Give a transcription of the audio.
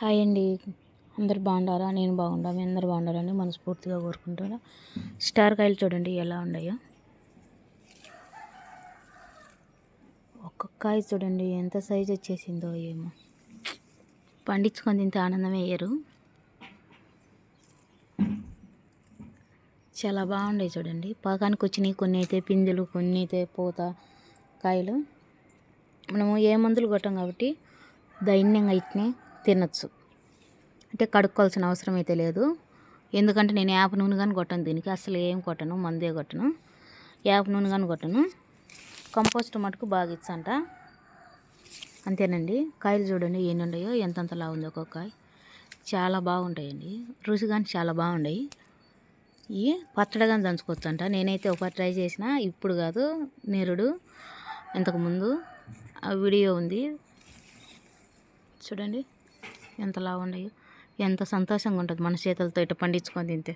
Hi అండి. అందరు బాగుండారా? నేను బాగుండా, మీ అందరు బాగుండారని మనస్ఫూర్తిగా కోరుకుంటున్నా. స్టార్ కాయలు చూడండి ఎలా ఉన్నాయో. ఒక్కొక్క కాయ చూడండి ఎంత సైజు వచ్చేసిందో ఏమో. పండించుకొని తింటే ఆనందమే వేయరు. చాలా బాగుండాయి చూడండి. పాకానికి వచ్చినాయి, కొన్ని అయితే పిందెలు, కొన్ని అయితే పూత కాయలు. మనము ఏ మందులు కొట్టాం కాబట్టి ధైన్యంగా ఇట్నే తినచ్చు. అంటే కడుక్కోవాల్సిన అవసరం అయితే లేదు. ఎందుకంటే నేను వేప నూనె కానీ కొట్టను, దీనికి అసలు ఏం కొట్టను, మందే కొట్టను, వేప నూనె కానీ కొట్టను. కంపోస్ట్ మటుకు బాగా ఇచ్చంట. అంతేనండి. కాయలు చూడండి ఎన్ని ఉన్నాయో, ఎంతంతలా ఉంది ఒక్కొక్క కాయ. చాలా బాగుంటాయండి, రుచి కానీ చాలా బాగుంటాయి. ఇవి పచ్చడి కానీ దంచుకోవచ్చు అంట. నేనైతే ఒకటి ట్రై చేసిన, ఇప్పుడు కాదు, నేరుడు ఇంతకుముందు ఆ వీడియో ఉంది చూడండి ఎంతలా ఉన్నాయో. ఎంత సంతోషంగా ఉంటుంది మన చేతులతో ఇట్లా పండించుకొని తింటే.